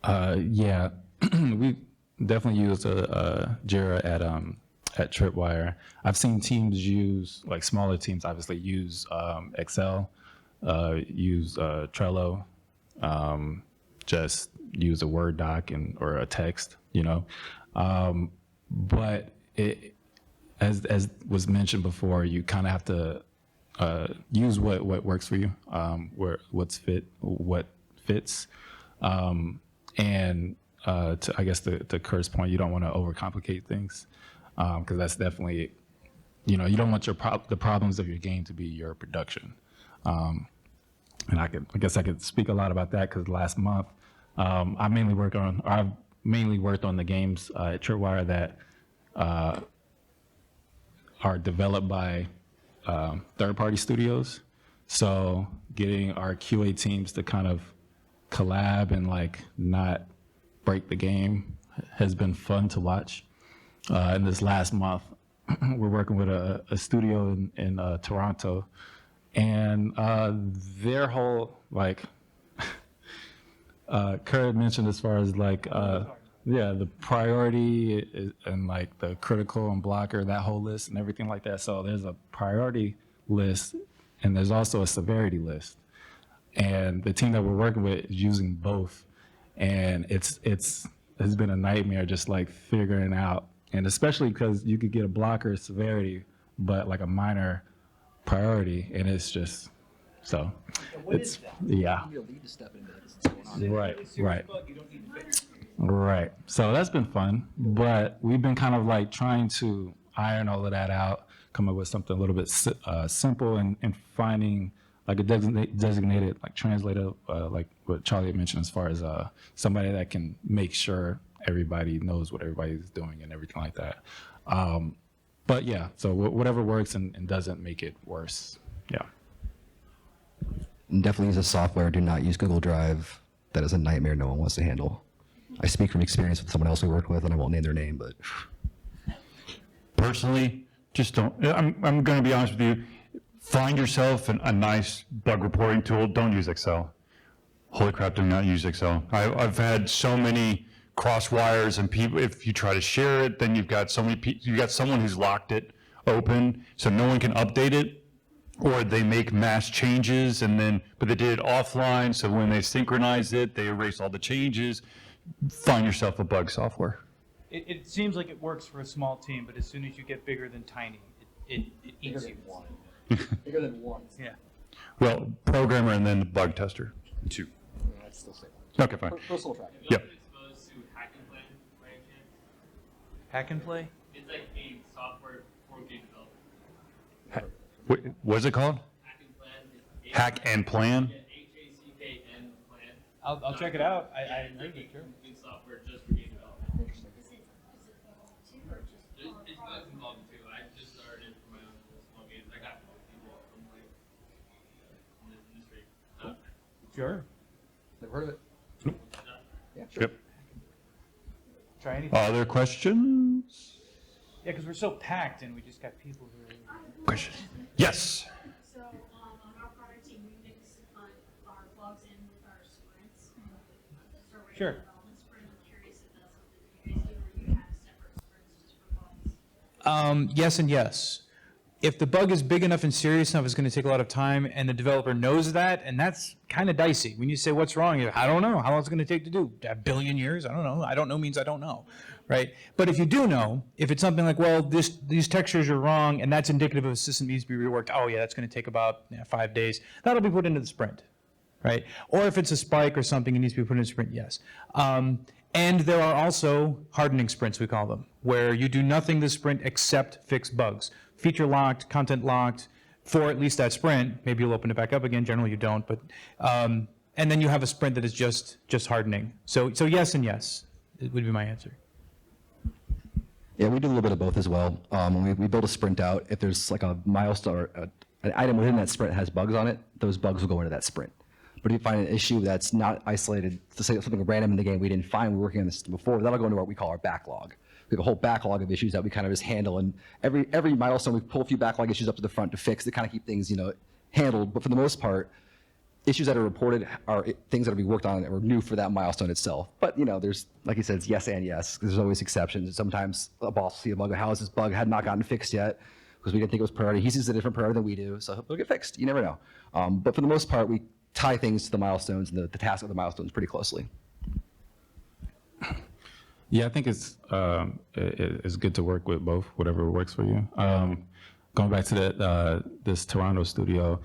[SPEAKER 4] Yeah, we definitely use Jira at Tripwire. I've seen teams use, like smaller teams, obviously use Excel, use Trello, just use a Word doc or a text, but it, as was mentioned before, you kind of have to use what works for you, what fits. And I guess to Kurt's point, you don't want to overcomplicate things, because that's definitely, you don't want the problems of your game to be your production. And I guess I could speak a lot about that, because last month I've mainly worked on the games at Tripwire that are developed by third-party studios. So getting our QA teams to kind of collab and not break the game has been fun to watch. In this last month, we're working with a studio in Toronto, and their whole Kurt mentioned, as far as the priority and the critical and blocker, that whole list and everything like that. So there's a priority list and there's also a severity list. And the team that we're working with is using both, and it's been a nightmare just figuring out, and especially because you could get a blocker severity, but a minor priority, and it's just so. It's yeah. Right. So that's been fun, but we've been kind of trying to iron all of that out, come up with something a little bit simple, and finding a designated translator, like what Charlie had mentioned, as far as somebody that can make sure everybody knows what everybody's doing and everything like that. But yeah, so whatever works and doesn't make it worse. Yeah.
[SPEAKER 3] And definitely use a software. Do not use Google Drive. That is a nightmare no one wants to handle. I speak from experience with someone else we worked with, and I won't name their name, but
[SPEAKER 1] Personally, just don't. I'm going to be honest with you. Find yourself a nice bug reporting tool. Don't use Excel. Holy crap, do not use Excel. I've had so many cross wires, and people, if you try to share it, then you've got so many people, you've got someone who's locked it open so no one can update it, or they make mass changes but they did it offline, so when they synchronize it, they erase all the changes. Find yourself a bug software.
[SPEAKER 2] It seems like it works for a small team, but as soon as you get bigger than tiny, it eats you.
[SPEAKER 3] bigger than one.
[SPEAKER 2] Yeah.
[SPEAKER 1] Well, programmer and then bug tester. Two.
[SPEAKER 3] That's still safe.
[SPEAKER 1] Okay, fine.
[SPEAKER 3] Personal tracking.
[SPEAKER 5] Have you
[SPEAKER 1] Yep.
[SPEAKER 5] been exposed to Hack and Plan by any chance?
[SPEAKER 2] Hack and play?
[SPEAKER 5] It's like a software for game development.
[SPEAKER 1] What's it called?
[SPEAKER 5] Hack and Plan is
[SPEAKER 1] Hack and Plan?
[SPEAKER 5] Yeah, HACKN Plan.
[SPEAKER 2] I'll check it out. I heard it, sure.
[SPEAKER 5] Good software just for game development.
[SPEAKER 8] Is it two or just?
[SPEAKER 5] It's both involved too. I just started for my own small games. I got people from in this industry.
[SPEAKER 2] Sure.
[SPEAKER 3] Never heard of it. Yeah, sure.
[SPEAKER 1] Yep.
[SPEAKER 2] Try anything.
[SPEAKER 1] Other questions?
[SPEAKER 2] Yeah, because we're so packed and we just got people who are.
[SPEAKER 1] Questions? Yes.
[SPEAKER 8] So, on our product team, we mix our bugs in with our sprints. So we're
[SPEAKER 2] Sure.
[SPEAKER 8] in development sprint. I'm curious if that's something you guys do, or you have separate sprints just for bugs.
[SPEAKER 2] Yes and yes. If the bug is big enough and serious enough, it's going to take a lot of time, and the developer knows that, and that's kind of dicey. When you say, what's wrong? You're, I don't know. How long is it going to take to do? A billion years? I don't know. I don't know means I don't know, right? But if you do know, if it's something like, well, these textures are wrong, and that's indicative of a system that needs to be reworked, oh yeah, that's going to take about 5 days. That'll be put into the sprint, right? Or if it's a spike or something, it needs to be put into the sprint, yes. And there are also hardening sprints, we call them, where you do nothing this sprint except fix bugs. Feature locked, content locked, for at least that sprint. Maybe you'll open it back up again. Generally, you don't. But and then you have a sprint that is just hardening. So yes and yes, it would be my answer.
[SPEAKER 3] Yeah, we do a little bit of both as well. When we build a sprint out, if there's like a milestone or an item within that sprint has bugs on it, those bugs will go into that sprint. But if you find an issue that's not isolated, to say something random in the game we didn't find, we're working on this before, that'll go into what we call our backlog. We have a whole backlog of issues that we kind of just handle, and every milestone we pull a few backlog issues up to the front to fix to kind of keep things, handled. But for the most part, issues that are reported are things that will be worked on or new for that milestone itself. But there's, like you said, it's yes and yes. There's always exceptions. Sometimes a boss will see a bug. How is this bug had not gotten fixed yet? Because we didn't think it was priority. He sees a different priority than we do, so it'll get fixed. You never know. But for the most part, we tie things to the milestones and the task of the milestones pretty closely.
[SPEAKER 4] Yeah, I think it's good to work with both, whatever works for you. Going back to this Toronto studio,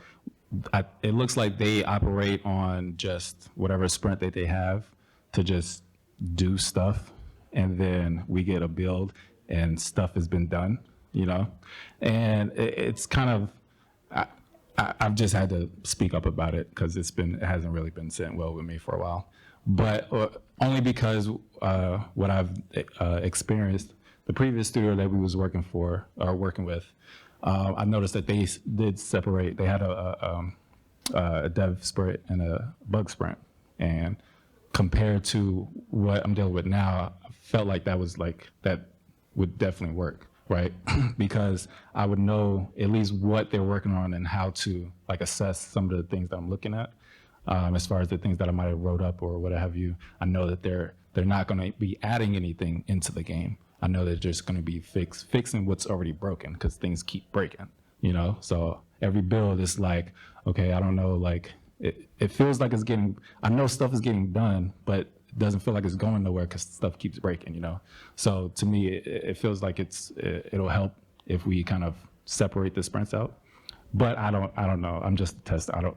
[SPEAKER 4] it looks like they operate on just whatever sprint that they have to just do stuff, and then we get a build and stuff has been done, and it's kind of, I've just had to speak up about it because it hasn't really been sitting well with me for a while, but only because what I've experienced, the previous studio that we was working with, I noticed that they did separate. They had a dev sprint and a bug sprint, and compared to what I'm dealing with now, I felt like that would definitely work, right? Because I would know at least what they're working on and how to assess some of the things that I'm looking at. As far as the things that I might have wrote up or what have you, I know that they're not going to be adding anything into the game. I know they're just going to be fixing what's already broken because things keep breaking, So every build is like, okay, I don't know, it feels like I know stuff is getting done, but it doesn't feel like it's going nowhere because stuff keeps breaking, So to me, it feels like it'll help if we kind of separate the sprints out. But I don't know. I'm just a tester. I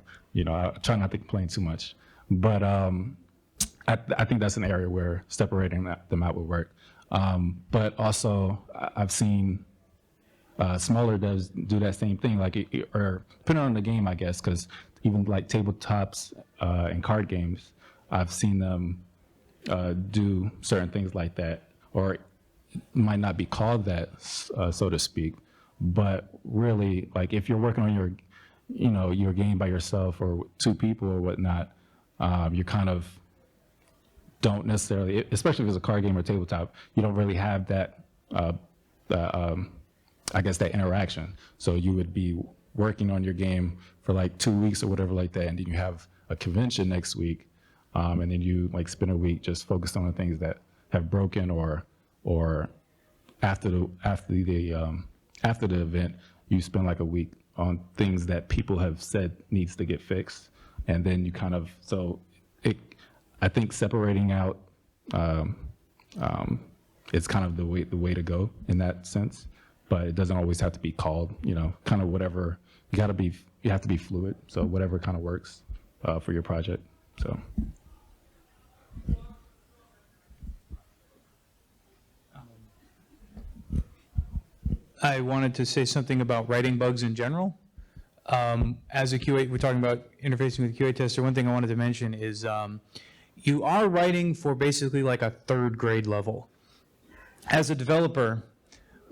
[SPEAKER 4] try not to complain too much. But I think that's an area where separating them out would work. But also, I've seen smaller devs do that same thing, or depending on the game, I guess, because even like tabletops and card games, I've seen them do certain things like that, or it might not be called that, so to speak. But really, if you're working on your game by yourself or two people or whatnot, you kind of don't necessarily, especially if it's a card game or tabletop, you don't really have that, I guess, that interaction. So you would be working on your game for 2 weeks or whatever like that, and then you have a convention next week, and then you spend a week just focused on the things that have broken, or after the event, you spend a week on things that people have said needs to get fixed, and then you kind of, I think separating out, it's kind of the way to go in that sense, but it doesn't always have to be called, kind of whatever. You have to be fluid. So whatever kind of works for your project. So.
[SPEAKER 2] I wanted to say something about writing bugs in general. As a QA, we're talking about interfacing with a QA tester. One thing I wanted to mention is you are writing for basically a third grade level. As a developer,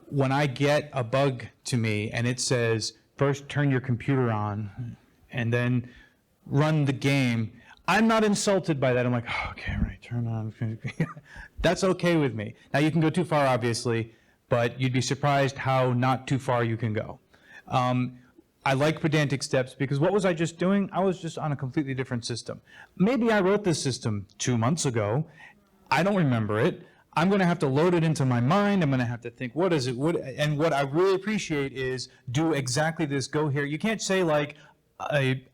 [SPEAKER 2] when I get a bug to me and it says, first turn your computer on and then run the game, I'm not insulted by that. I'm like, oh, okay, right, turn on. That's okay with me. Now, you can go too far, obviously, but you'd be surprised how not too far you can go. I like pedantic steps because what was I just doing? I was just on a completely different system. Maybe I wrote this system 2 months ago. I don't remember it. I'm going to have to load it into my mind. I'm going to have to think, what is it? And what I really appreciate is do exactly this, go here. You can't say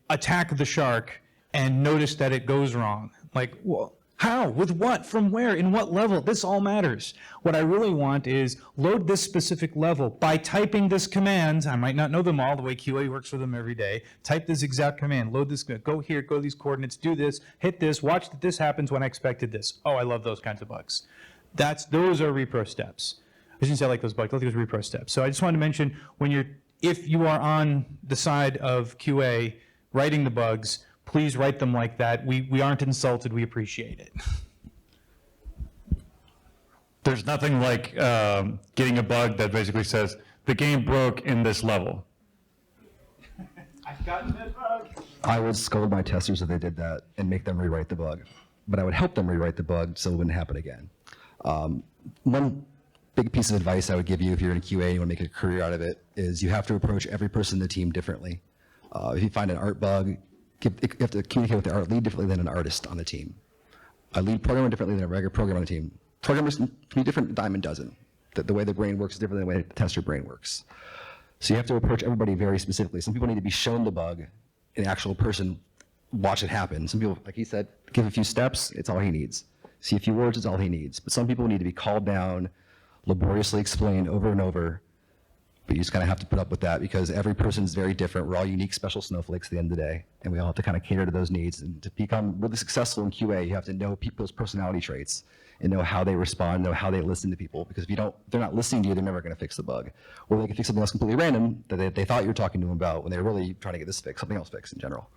[SPEAKER 2] attack the shark and notice that it goes wrong. Well, how? With what? From where? In what level? This all matters. What I really want is load this specific level by typing this command. I might not know them all the way QA works with them every day. Type this exact command. Load this. Go here. Go to these coordinates. Do this. Hit this. Watch that this happens when I expected this. Oh, I love those kinds of bugs. Those are repro steps. I shouldn't say I like those bugs. I think those are repro steps. So I just wanted to mention if you are on the side of QA writing the bugs, please write them like that. We aren't insulted. We appreciate it.
[SPEAKER 1] There's nothing like getting a bug that basically says, the game broke in this level.
[SPEAKER 5] I've gotten that bug.
[SPEAKER 3] I would scold my testers if they did that and make them rewrite the bug. But I would help them rewrite the bug so it wouldn't happen again. One big piece of advice I would give you if you're in QA and you want to make a career out of it is you have to approach every person in the team differently. If you find an art bug, you have to communicate with the art lead differently than an artist on the team. A lead programmer differently than a regular programmer on the team. Programmers can be different, a dime a dozen. The way the brain works is different than the way the tester brain works. So you have to approach everybody very specifically. Some people need to be shown the bug, an actual person watch it happen. Some people, like he said, give a few steps, it's all he needs. See a few words, it's all he needs. But some people need to be called down, laboriously explained over and over. But you just kind of have to put up with that because every person is very different. We're all unique, special snowflakes at the end of the day. And we all have to kind of cater to those needs. And to become really successful in QA, you have to know people's personality traits and know how they respond, know how they listen to people. Because if they're not listening to you, they're never going to fix the bug. Or they can fix something else completely random that they thought you were talking to them about when they're really trying to get this fixed, something else fixed in general.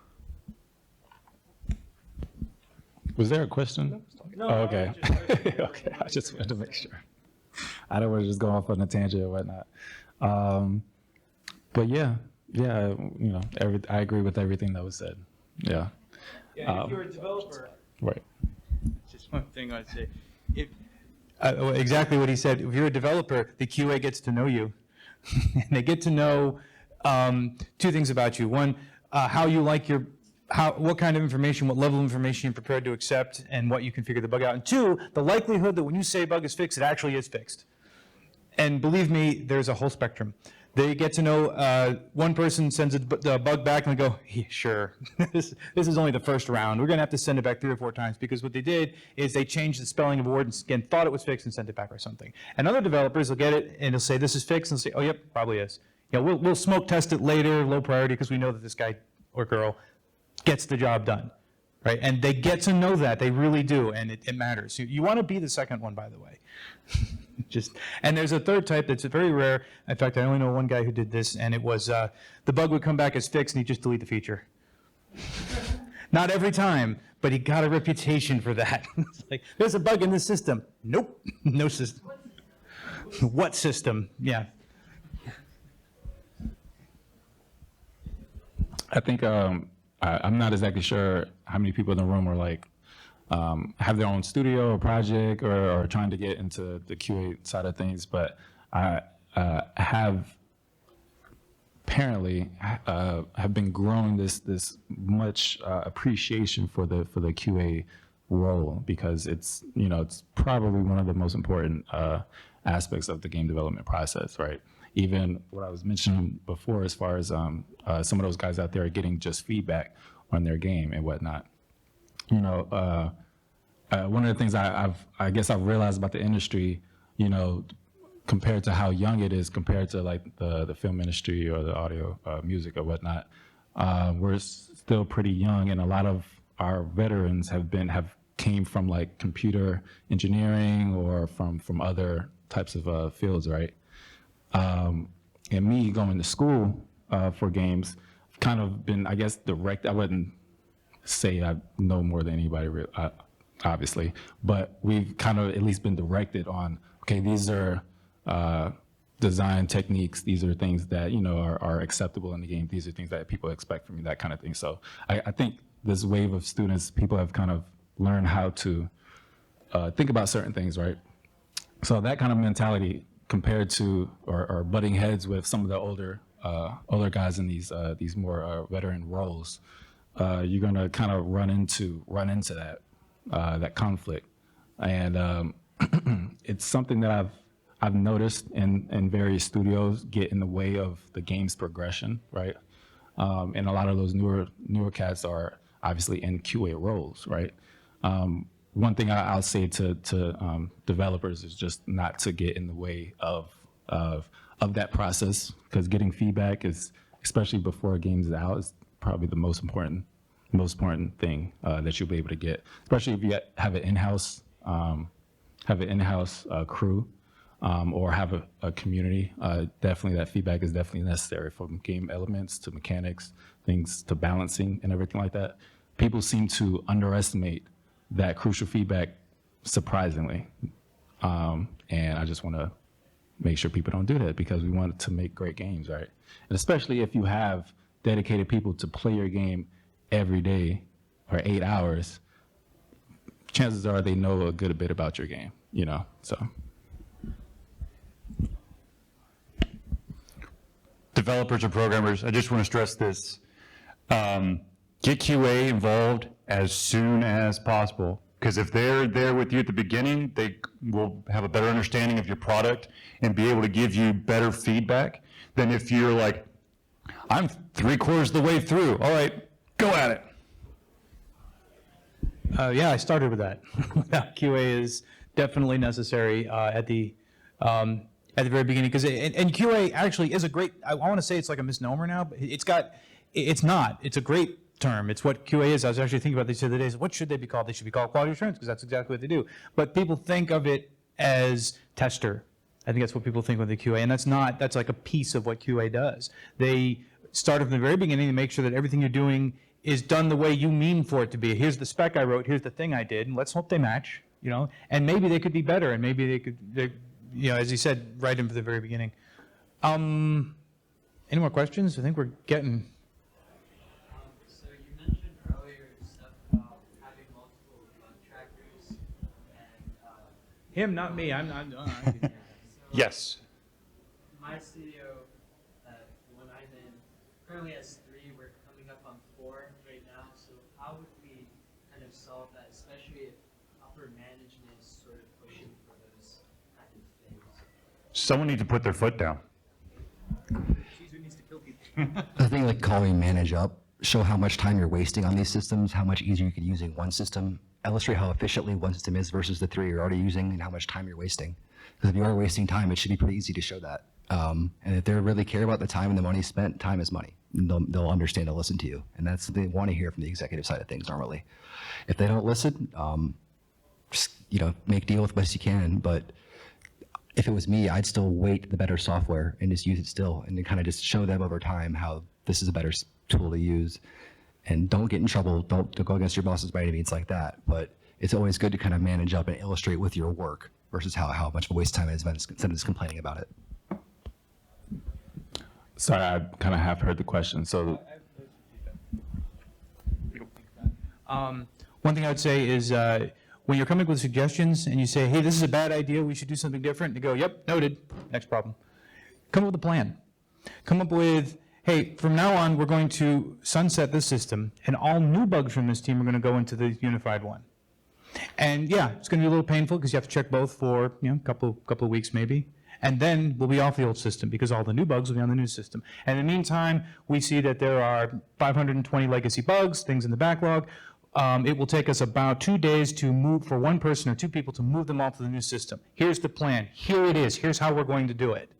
[SPEAKER 4] Was there a question?
[SPEAKER 5] No,
[SPEAKER 4] Oh, okay. Okay, I just wanted to make sure. I don't want to just go off on a tangent or whatnot. But yeah, I agree with everything that was said. Yeah.
[SPEAKER 5] Yeah, if you're a developer,
[SPEAKER 4] Right.
[SPEAKER 2] Just one thing I'd say. Exactly what he said. If you're a developer, the QA gets to know you. And they get to know two things about you. One, how you like what kind of information, what level of information you're prepared to accept, and what you can figure the bug out. And two, the likelihood that when you say a bug is fixed, it actually is fixed. And believe me, there's a whole spectrum. They get to know, one person sends the bug back and they go, yeah, sure, this is only the first round. We're going to have to send it back 3 or 4 times because what they did is they changed the spelling of a word and again, thought it was fixed and sent it back or something. And other developers will get it and they'll say, this is fixed, and they'll say, oh, yep, probably is. We'll smoke test it later, low priority, because we know that this guy or girl gets the job done, right? And they get to know that, they really do, and it matters. You want to be the second one, by the way. And there's a third type that's very rare. In fact, I only know one guy who did this, and it was the bug would come back as fixed, and he'd just delete the feature. Not every time, but he got a reputation for that. It's like, there's a bug in this system. Nope, no system. What system? Yeah.
[SPEAKER 4] I think I'm not exactly sure how many people in the room are like have their own studio or project or trying to get into the QA side of things, but I have apparently have been growing this much appreciation for the QA role because it's probably one of the most important aspects of the game development process, right? Even what I was mentioning before, as far as some of those guys out there getting just feedback on their game and whatnot. One of the things I guess I've realized about the industry, compared to how young it is, compared to like the film industry or the audio music or whatnot, we're still pretty young, and a lot of our veterans have came from like computer engineering or from other types of fields, right? And me going to school for games, I've kind of been, I guess, direct. I wouldn't say I know more than anybody, obviously, but we've kind of at least been directed on, okay, these are design techniques. These are things that, are acceptable in the game. These are things that people expect from you, that kind of thing. So I think this wave of students, people have kind of learned how to think about certain things, right? So that kind of mentality compared to or butting heads with some of the older guys in these more veteran roles, you're gonna kind of run into that conflict, and it's something that I've noticed in various studios get in the way of the game's progression, right? And a lot of those newer cats are obviously in QA roles, right? One thing I'll say to developers is just not to get in the way of that process, because getting feedback is, especially before a game is out, is probably the most important thing that you'll be able to get, especially if you have an in-house crew or have a community. Definitely, that feedback is definitely necessary, from game elements to mechanics, things to balancing and everything like that. People seem to underestimate that crucial feedback, surprisingly. And I just want to make sure people don't do that because we want to make great games, right? And especially if you have dedicated people to play your game every day or 8 hours, chances are they know a good bit about your game, you know, so.
[SPEAKER 1] Developers or programmers, I just want to stress this. Get QA involved as soon as possible. Because if they're there with you at the beginning, they will have a better understanding of your product and be able to give you better feedback than if you're like, I'm 3/4 of the way through. All right, go at it.
[SPEAKER 2] Yeah, I started with that. QA is definitely necessary at the very beginning because and QA actually is a great. I want to say it's like a misnomer now, but it's not. It's a great term. It's what QA is. I was actually thinking about this the other day. So what should they be called? They should be called quality assurance because that's exactly what they do. But people think of it as tester. I think that's what people think of the QA, and that's not. That's like a piece of what QA does. They start from the very beginning to make sure that everything you're doing is done the way you mean for it to be. Here's the spec I wrote. Here's the thing I did, and let's hope they match. You know, and maybe they could be better, and maybe they could. You know, as you said, right in from the very beginning. Any more questions? I think we're getting.
[SPEAKER 5] So you mentioned earlier stuff about having multiple bug trackers and
[SPEAKER 2] Him, not me. I'm not.
[SPEAKER 1] Yes.
[SPEAKER 5] my studio, the one I'm in, currently has 3. We're coming up on 4 right now. So how would we kind of solve that, especially if upper management is sort of pushing for those kind of things?
[SPEAKER 1] Someone needs to put their foot down.
[SPEAKER 3] I think like calling manage up, show how much time you're wasting on these systems, how much easier you could use using one system, illustrate how efficiently one system is versus the 3 you're already using and how much time you're wasting. Because if you are wasting time, it should be pretty easy to show that. And if they really care about the time and the money spent, time is money. And they'll understand and listen to you. And that's what they want to hear from the executive side of things normally. If they don't listen, just, you know, make deal with best you can. But if it was me, I'd still weight the better software and just use it still and then kind of just show them over time how this is a better tool to use. And don't get in trouble. Don't go against your bosses by any means like that. But it's always good to kind of manage up and illustrate with your work versus how much of a waste of time it is instead of just complaining about it.
[SPEAKER 4] Sorry, I kind of half heard the question. So
[SPEAKER 2] One thing I would say is when you're coming up with suggestions and you say, hey, this is a bad idea, we should do something different, they go, yep, noted, next problem. Come up with a plan. Come up with, hey, from now on, we're going to sunset this system, and all new bugs from this team are going to go into the unified one. And yeah, it's going to be a little painful because you have to check both for a couple of weeks maybe. And then we'll be off the old system because all the new bugs will be on the new system. And in the meantime, we see that there are 520 legacy bugs, things in the backlog. It will take us about 2 days to move, for one person or 2 people to move them all to the new system. Here's the plan. Here it is. Here's how we're going to do it.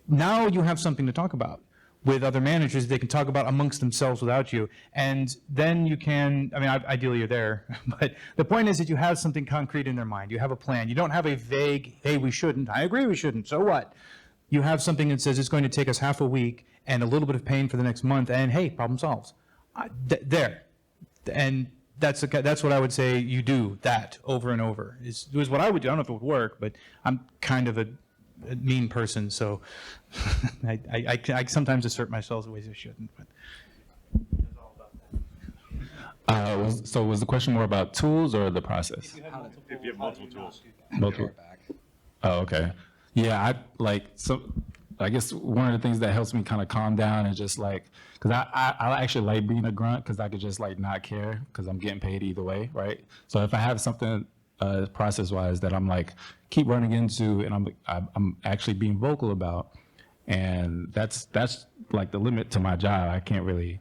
[SPEAKER 2] Now you have something to talk about with other managers. They can talk about amongst themselves without you. And then you can, I mean, ideally you're there, but the point is that you have something concrete in their mind. You have a plan. You don't have a vague, hey, we shouldn't. I agree we shouldn't. So what? You have something that says it's going to take us half a week and a little bit of pain for the next month, and hey, problem solved. There. And that's what I would say you do that over and over. Is what I would do. I don't know if it would work, but I'm kind of a mean person, so I sometimes assert myself in ways I shouldn't. But it's all about that.
[SPEAKER 4] so was the question more about tools or the process?
[SPEAKER 9] If you have multiple tools.
[SPEAKER 4] Multiple. Oh, okay. Yeah, I guess one of the things that helps me kind of calm down is just like, because I actually like being a grunt because I could just like not care because I'm getting paid either way, right? So if I have something process-wise that I'm like keep running into and I'm actually being vocal about, and that's like the limit to my job. I can't really,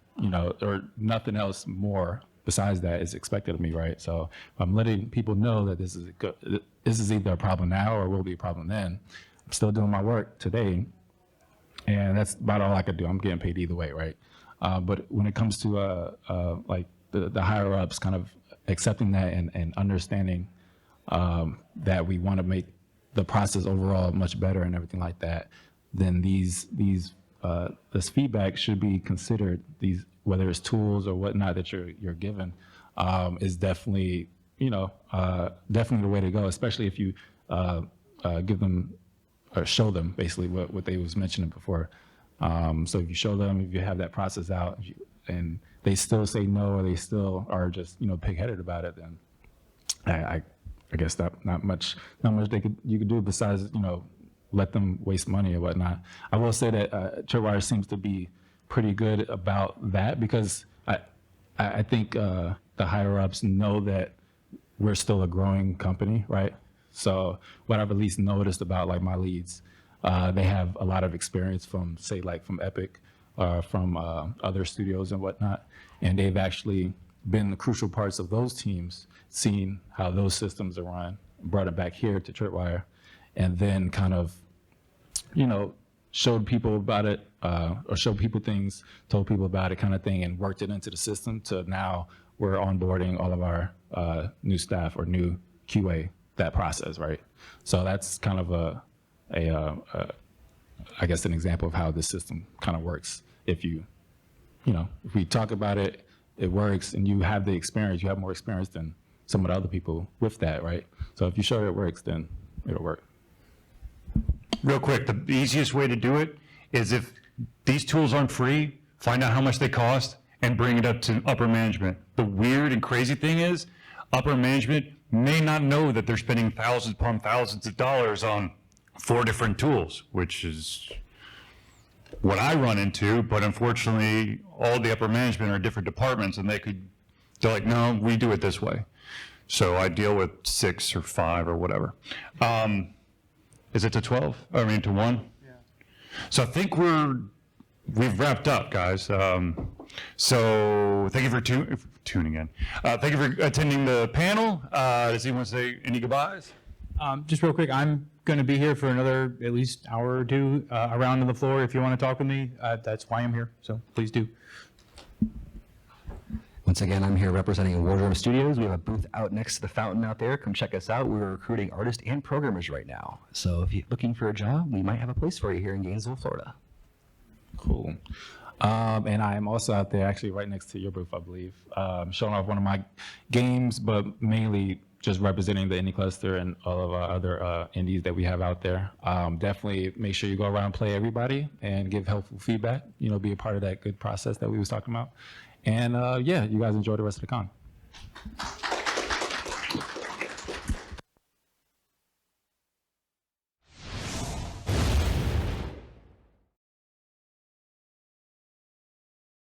[SPEAKER 4] or nothing else more besides that is expected of me, right? So if I'm letting people know that this is either a problem now or will be a problem then, I'm still doing my work today. And that's about all I could do. I'm getting paid either way, right? But when it comes to like the higher ups, kind of accepting that and understanding that we want to make the process overall much better and everything like that, then this feedback should be considered. Whether it's tools or whatnot that you're given, is definitely definitely the way to go. Especially if you give them or show them basically what they was mentioning before. So if you show them, if you have that process out, and they still say no, or they still are just pig-headed about it, then I guess that not much you could do besides let them waste money or whatnot. I will say that Tripwire seems to be pretty good about that, because I think the higher ups know that we're still a growing company, right? So what I've at least noticed about like my leads, they have a lot of experience from, say, like from Epic, from other studios and whatnot, and they've actually been the crucial parts of those teams, seen how those systems are run, brought it back here to Tripwire, and then kind of, showed people about it, or showed people things, told people about it kind of thing, and worked it into the system to now we're onboarding all of our new staff or new QA, that process, right? So that's kind of I guess an example of how this system kind of works. If if we talk about it, it works, and you have the experience, you have more experience than some of the other people with that, right? So if you show it works, then it'll work.
[SPEAKER 1] Real quick, the easiest way to do it is, if these tools aren't free, find out how much they cost and bring it up to upper management. The weird and crazy thing is, upper management may not know that they're spending thousands upon thousands of dollars on 4 different tools, which is what I run into, but unfortunately, all the upper management are different departments, and they're like, no, we do it this way. So I deal with 6 or 5 or whatever. Is it to 12? I mean, to 1? Yeah. So I think we've wrapped up, guys. So thank you for tuning in. Thank you for attending the panel. Does anyone say any goodbyes?
[SPEAKER 2] Just real quick, I'm going to be here for another at least hour or two around on the floor. If you want to talk with me, that's why I'm here. So please do.
[SPEAKER 3] Once again, I'm here representing Wardroom Studios. We have a booth out next to the fountain out there. Come check us out. We're recruiting artists and programmers right now. So if you're looking for a job, we might have a place for you here in Gainesville, Florida.
[SPEAKER 4] Cool. And I am also out there, actually right next to your booth, I believe, showing off one of my games, but mainly just representing the indie cluster and all of our other indies that we have out there. Definitely make sure you go around, play everybody, and give helpful feedback. Be a part of that good process that we was talking about. And yeah, you guys enjoy the rest of the con.